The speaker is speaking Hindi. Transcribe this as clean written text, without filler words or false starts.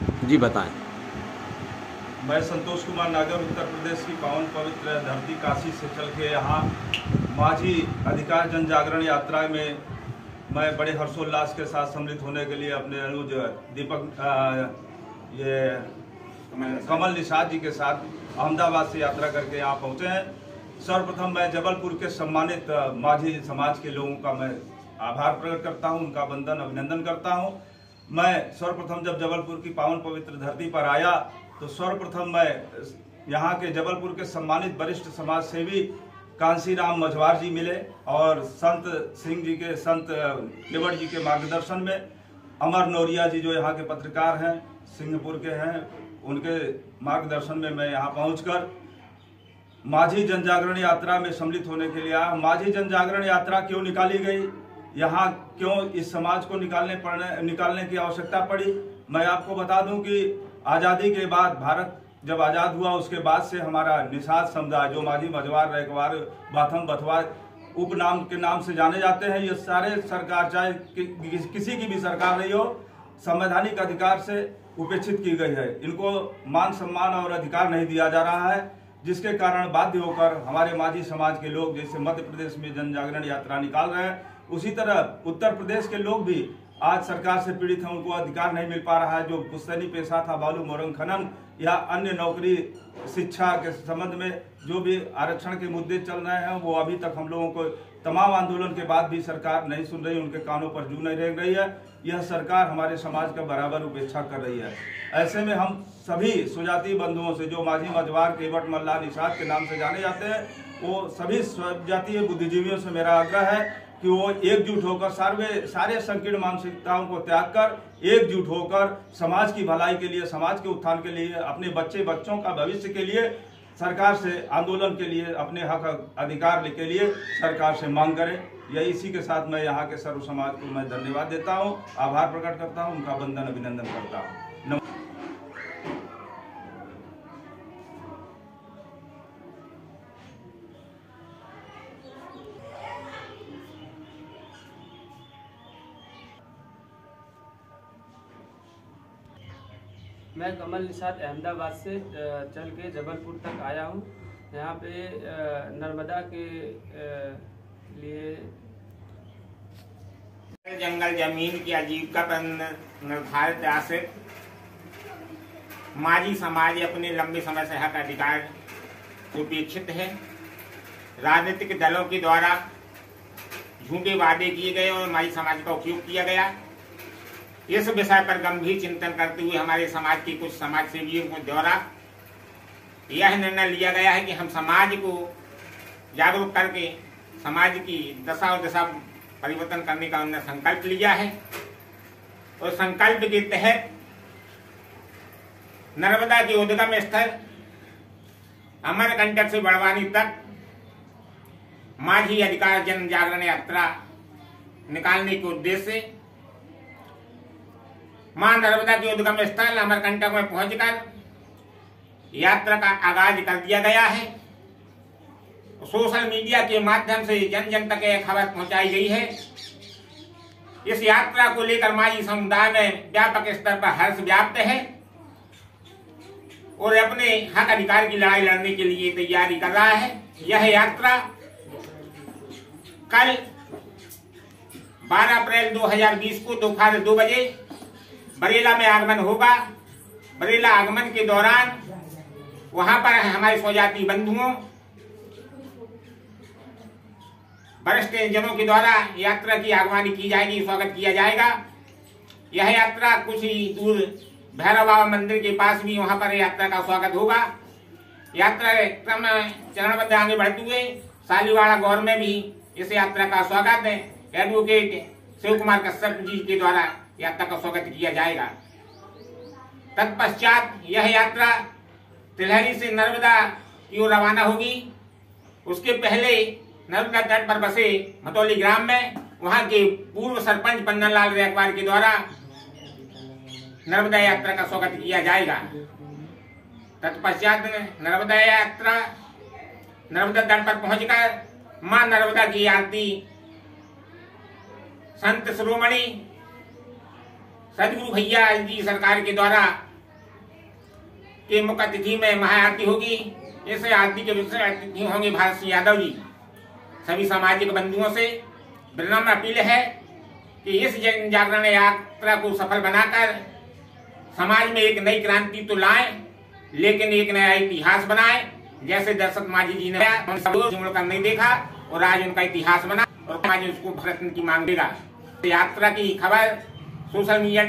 जी बताएं। मैं संतोष कुमार नागर उत्तर प्रदेश की पावन पवित्र धरती काशी से चल के यहाँ माझी अधिकार जन जागरण यात्रा में मैं बड़े हर्षोल्लास के साथ सम्मिलित होने के लिए अपने अनुज दीपक ये कमल निषाद जी के साथ अहमदाबाद से यात्रा करके यहाँ पहुँचे हैं। सर्वप्रथम मैं जबलपुर के सम्मानित माझी समाज के लोगों का मैं आभार प्रकट करता हूँ, उनका वंदन अभिनंदन करता हूँ। मैं सर्वप्रथम जब जबलपुर की पावन पवित्र धरती पर आया तो सर्वप्रथम मैं यहाँ के जबलपुर के सम्मानित वरिष्ठ समाज सेवी कांसीराम मझवार जी मिले और संत सिंह जी के संत केवट जी के मार्गदर्शन में अमर नौरिया जी जो यहाँ के पत्रकार हैं, सिंगापुर के हैं, उनके मार्गदर्शन में मैं यहाँ पहुँचकर माझी जन जागरण यात्रा में सम्मिलित होने के लिए आया। माझी जन जागरण यात्रा क्यों निकाली गई, यहाँ क्यों इस समाज को निकालने की आवश्यकता पड़ी, मैं आपको बता दूं कि आज़ादी के बाद भारत जब आज़ाद हुआ उसके बाद से हमारा निषाद समुदाय जो माझी मझवार रैकवार बाथम बथवा उपनाम के नाम से जाने जाते हैं, ये सारे सरकार चाहे किसी की भी सरकार रही हो संवैधानिक अधिकार से उपेक्षित की गई है। इनको मान सम्मान और अधिकार नहीं दिया जा रहा है, जिसके कारण बाध्य होकर हमारे माझी समाज के लोग जैसे मध्य प्रदेश में जन जागरण यात्रा निकाल रहे हैं, उसी तरह उत्तर प्रदेश के लोग भी आज सरकार से पीड़ित हैं, उनको अधिकार नहीं मिल पा रहा है। जो पुश्तैनी पेशा था बालू मोरंग खनन या अन्य नौकरी शिक्षा के संबंध में जो भी आरक्षण के मुद्दे चल रहे हैं वो अभी तक हम लोगों को तमाम आंदोलन के बाद भी सरकार नहीं सुन रही, उनके कानों पर जू नहीं रह रही है। यह सरकार हमारे समाज का बराबर उपेक्षा कर रही है। ऐसे में हम सभी सुजातीय बंधुओं से जो माझी मझवार केवट मल्ला निषाद के नाम से जाने जाते हैं, वो सभी जातीय बुद्धिजीवियों से मेरा आग्रह है कि वो एकजुट होकर सारे संकीर्ण मानसिकताओं को त्याग कर एकजुट होकर समाज की भलाई के लिए, समाज के उत्थान के लिए, अपने बच्चों का भविष्य के लिए सरकार से आंदोलन के लिए, अपने हक अधिकार के लिए सरकार से मांग करें। यही इसी के साथ मैं यहाँ के सर्व समाज को मैं धन्यवाद देता हूँ, आभार प्रकट करता हूँ, उनका वंदन अभिनंदन करता हूँ। मैं कमल निषाद अहमदाबाद से चल के जबलपुर तक आया हूँ। यहाँ पे नर्मदा के लिए जंगल जमीन की आजीविका पर निर्धारित आश्रित माझी समाज अपने लंबे समय से हक अधिकार उपेक्षित है। राजनीतिक दलों के द्वारा झूठे वादे किए गए और माझी समाज का उपयोग किया गया। इस विषय पर गंभीर चिंतन करते हुए हमारे समाज के कुछ समाज सेवियों के द्वारा यह निर्णय लिया गया है कि हम समाज को जागरूक करके समाज की दशा और दिशा परिवर्तन करने का उन्होंने संकल्प लिया है। और संकल्प के तहत नर्मदा के उद्गम स्थल अमरकंटक से बड़वानी तक माझी अधिकार जन जागरण यात्रा निकालने के उद्देश्य से मां नर्मदा के उद्गम स्थल अमरकंटक में पहुंचकर यात्रा का आगाज कर दिया गया है। सोशल मीडिया के माध्यम से जन जन तक यह खबर पहुंचाई गई है। इस यात्रा को लेकर माझी समुदाय में व्यापक स्तर पर हर्ष व्याप्त है और अपने हक अधिकार की लड़ाई लड़ने के लिए तैयारी कर रहा है। यह यात्रा कल 12 अप्रैल 2020 को दोपहर 2 बजे बरेला में आगमन होगा। बरेला आगमन के दौरान वहां पर हमारे स्वजाति बंधुओं वरिष्ठ जनों के द्वारा यात्रा की आगवानी की जाएगी, स्वागत किया जाएगा। यह यात्रा कुछ ही दूर भैरव बाबा मंदिर के पास भी वहां पर यात्रा का स्वागत होगा। यात्रा क्रम चरणबद्ध आगे बढ़ते हुए सालीवाड़ा गौर में भी इस यात्रा का स्वागत है एडवोकेट शिव कुमार कश्यप जी के द्वारा यात्रा का स्वागत किया जाएगा। तत्पश्चात यह यात्रा तिलहरी से नर्मदा की ओर रवाना होगी। उसके पहले नर्मदा तट पर बसे मतौली ग्राम में वहां के पूर्व सरपंच पन्नालाल रैकवार के द्वारा नर्मदा यात्रा का स्वागत किया जाएगा। तत्पश्चात नर्मदा यात्रा नर्मदा तट पर पहुंचकर मां नर्मदा की आरती संत शिरोमणि सदगुरु भैया जी सरकार के द्वारा के मुख्य अतिथि में महाआरती होगी। इस आरती के विशेष अतिथि होंगे भारत सिंह यादव जी। सभी सामाजिक बंधुओं से विनम्र अपील है कि इस जन जागरण यात्रा को सफल बनाकर समाज में एक नई क्रांति तो लाएं, लेकिन एक नया इतिहास बनाएं। जैसे दशरथ माझी जी ने का नहीं देखा और आज उनका इतिहास बना और आज उसको भारत की मांग देगा। यात्रा की खबर सोशल मीडिया